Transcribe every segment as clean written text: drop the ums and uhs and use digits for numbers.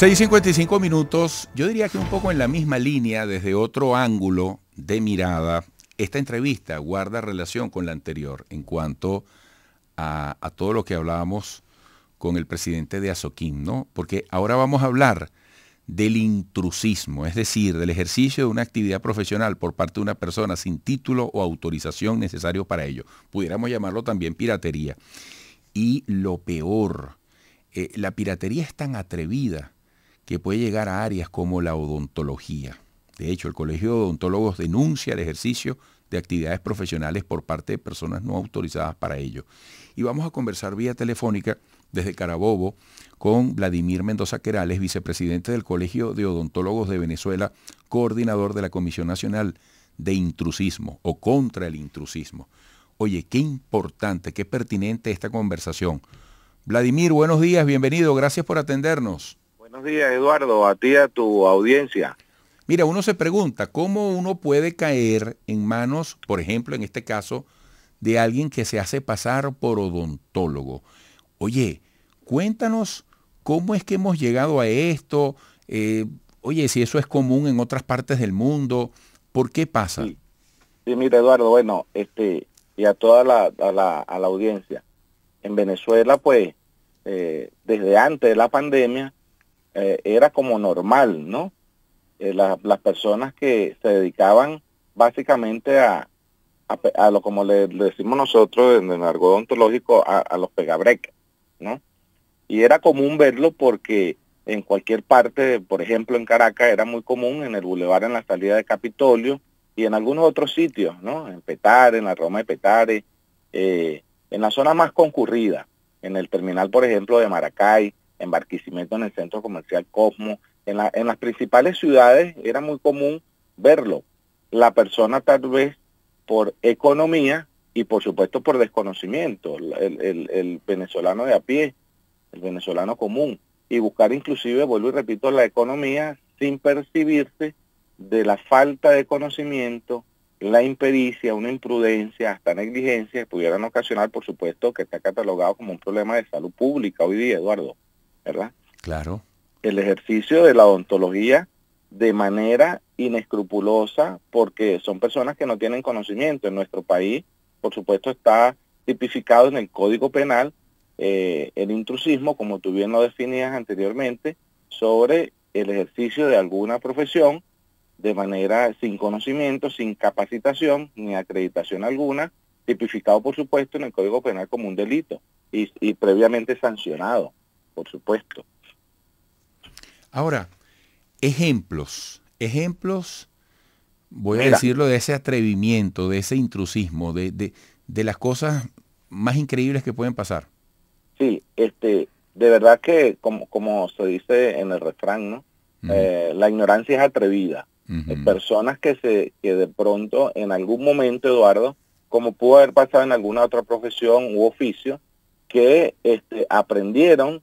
6:55 minutos, yo diría que un poco en la misma línea, desde otro ángulo de mirada, esta entrevista guarda relación con la anterior en cuanto a todo lo que hablábamos con el presidente de Asoquim, ¿no? Porque ahora vamos a hablar del intrusismo, es decir, del ejercicio de una actividad profesional por parte de una persona sin título o autorización necesario para ello. Pudiéramos llamarlo también piratería. Y lo peor, la piratería es tan atrevida que puede llegar a áreas como la odontología. De hecho, el Colegio de Odontólogos denuncia el ejercicio de actividades profesionales por parte de personas no autorizadas para ello. Y vamos a conversar vía telefónica desde Carabobo con Vladimir Mendoza Querales, vicepresidente del Colegio de Odontólogos de Venezuela, coordinador de la Comisión Nacional de Intrusismo o contra el intrusismo. Oye, qué importante, qué pertinente esta conversación. Vladimir, buenos días, bienvenido, gracias por atendernos. Buenos días, Eduardo, a ti y a tu audiencia. Mira, uno se pregunta, ¿cómo uno puede caer en manos, por ejemplo, en este caso, de alguien que se hace pasar por odontólogo? Oye, cuéntanos cómo es que hemos llegado a esto, oye, si eso es común en otras partes del mundo, ¿por qué pasa? Sí, mira, Eduardo, bueno, y a toda la audiencia. En Venezuela, pues, desde antes de la pandemia, era como normal, ¿no? Las personas que se dedicaban básicamente a lo como le decimos nosotros en el argot odontológico, a los pegabreques, ¿no? Y era común verlo porque en cualquier parte, por ejemplo en Caracas, era muy común en el bulevar, en la salida de Capitolio y en algunos otros sitios, ¿no? En Petare, en la Roma de Petare, en la zona más concurrida, en el terminal, por ejemplo, de Maracay, en Barquisimeto, en el centro comercial Cosmo, en las principales ciudades era muy común verlo. La persona tal vez por economía y por supuesto por desconocimiento, el venezolano de a pie, el venezolano común, y buscar inclusive, vuelvo y repito, la economía sin percibirse de la falta de conocimiento, la impericia, una imprudencia, hasta negligencia, que pudieran ocasionar, por supuesto, que está catalogado como un problema de salud pública hoy día, Eduardo, ¿verdad? Claro. El ejercicio de la odontología de manera inescrupulosa, porque son personas que no tienen conocimiento. En nuestro país, por supuesto, está tipificado en el Código Penal el intrusismo, como tú bien lo definías anteriormente, sobre el ejercicio de alguna profesión de manera sin conocimiento, sin capacitación ni acreditación alguna, tipificado, por supuesto, en el Código Penal como un delito y previamente sancionado, por supuesto. Ahora, ejemplos, voy a decirlo, de ese atrevimiento, de ese intrusismo, de las cosas más increíbles que pueden pasar. Sí, de verdad que, como se dice en el refrán, ¿no? La ignorancia es atrevida. Personas que de pronto, en algún momento, Eduardo, como pudo haber pasado en alguna otra profesión u oficio, que aprendieron,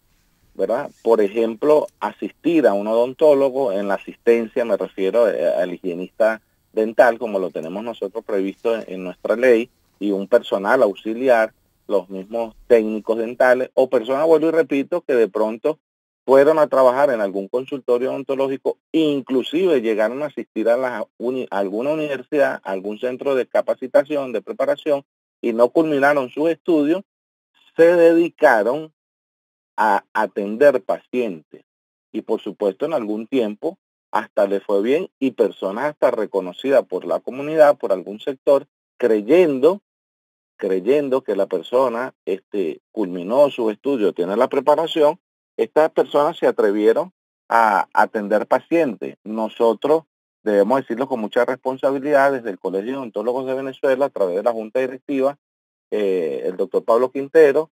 ¿verdad? Por ejemplo, asistir a un odontólogo en la asistencia, me refiero al higienista dental, como lo tenemos nosotros previsto en nuestra ley, y un personal auxiliar, los mismos técnicos dentales, o personas, vuelvo y repito, que de pronto fueron a trabajar en algún consultorio odontológico, inclusive llegaron a asistir a alguna universidad, a algún centro de capacitación, de preparación, y no culminaron sus estudios, se dedicaron a atender pacientes y por supuesto en algún tiempo hasta le fue bien y personas hasta reconocidas por la comunidad, por algún sector, creyendo que la persona culminó su estudio, tiene la preparación, estas personas se atrevieron a atender pacientes. Nosotros debemos decirlo con mucha responsabilidad desde el Colegio de Odontólogos de Venezuela, a través de la Junta Directiva, el doctor Pablo Quintero,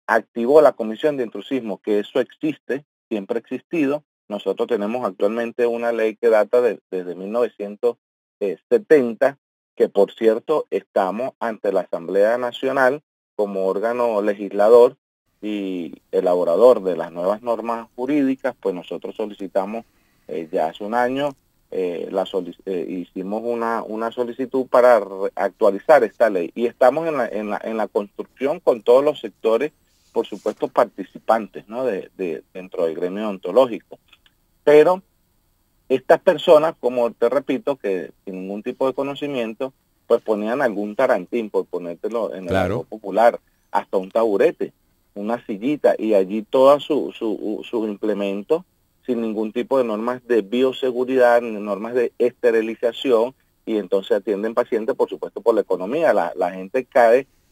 activó la comisión de intrusismo, que eso existe, siempre ha existido. Nosotros tenemos actualmente una ley que data desde 1970, que por cierto estamos ante la Asamblea Nacional como órgano legislador y elaborador de las nuevas normas jurídicas. Pues nosotros solicitamos ya hace un año, hicimos una solicitud para actualizar esta ley y estamos en la construcción con todos los sectores por supuesto, participantes, ¿no? Dentro del gremio odontológico. Pero estas personas, como te repito, que sin ningún tipo de conocimiento, pues ponían algún tarantín, por ponértelo en el algo popular, hasta un taburete, una sillita, y allí todos sus implementos, sin ningún tipo de normas de bioseguridad, ni normas de esterilización, y entonces atienden pacientes, por supuesto, por la economía. La gente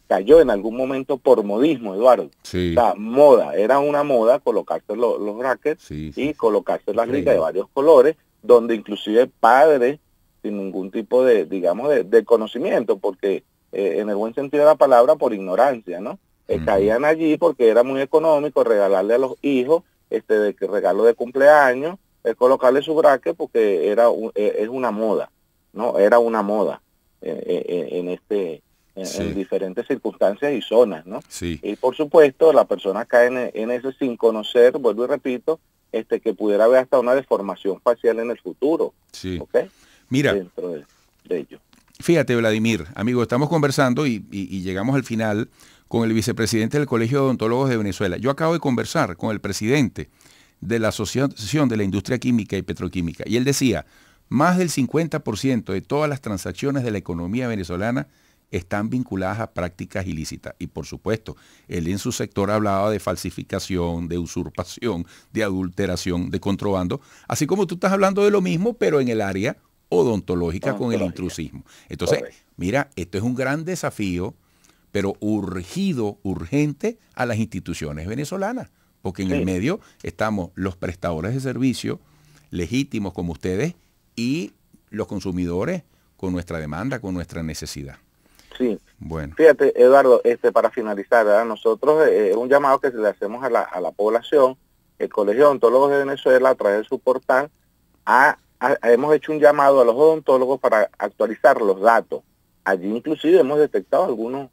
cayó en algún momento por modismo, Eduardo. Sí. O sea, moda, era una moda colocarse los brackets y colocarse las ligas de varios colores, donde inclusive padres, sin ningún tipo de, digamos, de conocimiento, porque en el buen sentido de la palabra, por ignorancia, ¿no? Caían allí porque era muy económico regalarle a los hijos, de regalo de cumpleaños, colocarle su bracket porque es una moda, ¿no? Era una moda en diferentes circunstancias y zonas, ¿no? Sí. Y por supuesto, la persona cae en eso sin conocer, vuelvo y repito, que pudiera haber hasta una deformación facial en el futuro. Sí. ¿Okay? Mira, dentro de ello. Fíjate, Vladimir, amigo, estamos conversando y llegamos al final con el vicepresidente del Colegio de Odontólogos de Venezuela. Yo acabo de conversar con el presidente de la Asociación de la Industria Química y Petroquímica, y él decía, más del 50% de todas las transacciones de la economía venezolana están vinculadas a prácticas ilícitas. Y por supuesto, él en su sector hablaba de falsificación, de usurpación, de adulteración, de contrabando, así como tú estás hablando de lo mismo, pero en el área odontológica con el intrusismo. Entonces, mira, esto es un gran desafío, pero urgente a las instituciones venezolanas, porque en el medio estamos los prestadores de servicio legítimos como ustedes y los consumidores con nuestra demanda, con nuestra necesidad. Sí. Bueno. Fíjate, Eduardo, para finalizar, ¿verdad? Nosotros, un llamado que le hacemos a la población, el Colegio de Odontólogos de Venezuela, a través de su portal, hemos hecho un llamado a los odontólogos para actualizar los datos. Allí inclusive hemos detectado algunos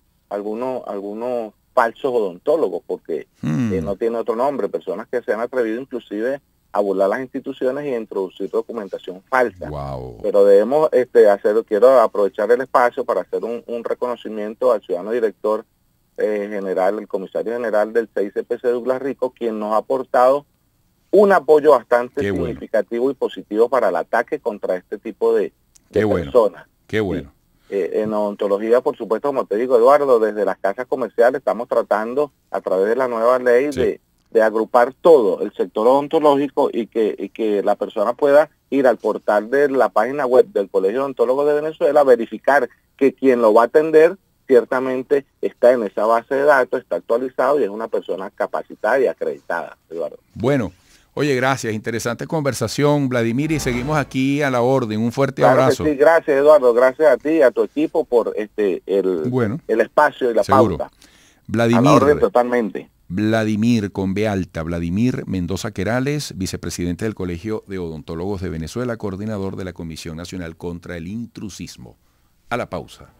falsos odontólogos, porque no tiene otro nombre, personas que se han atrevido inclusive a burlar las instituciones y a introducir documentación falsa. Wow. Pero debemos quiero aprovechar el espacio para hacer un reconocimiento al ciudadano director general, el comisario general del CICPC Douglas Rico, quien nos ha aportado un apoyo bastante significativo y positivo para el ataque contra este tipo de personas. Qué bueno. En odontología, por supuesto, como te digo, Eduardo, desde las casas comerciales estamos tratando, a través de la nueva ley, de agrupar todo el sector odontológico y que la persona pueda ir al portal de la página web del Colegio de Odontólogos de Venezuela, verificar que quien lo va a atender ciertamente está en esa base de datos, está actualizado y es una persona capacitada y acreditada, Eduardo. Bueno. Oye, gracias. Interesante conversación, Vladimir, y seguimos aquí a la orden. Un fuerte abrazo. Sí, gracias, Eduardo. Gracias a ti y a tu equipo por el espacio y la pauta. Vladimir, a la orden totalmente. Vladimir, con B alta, Vladimir Mendoza Querales, vicepresidente del Colegio de Odontólogos de Venezuela, coordinador de la Comisión Nacional contra el Intrusismo. A la pausa.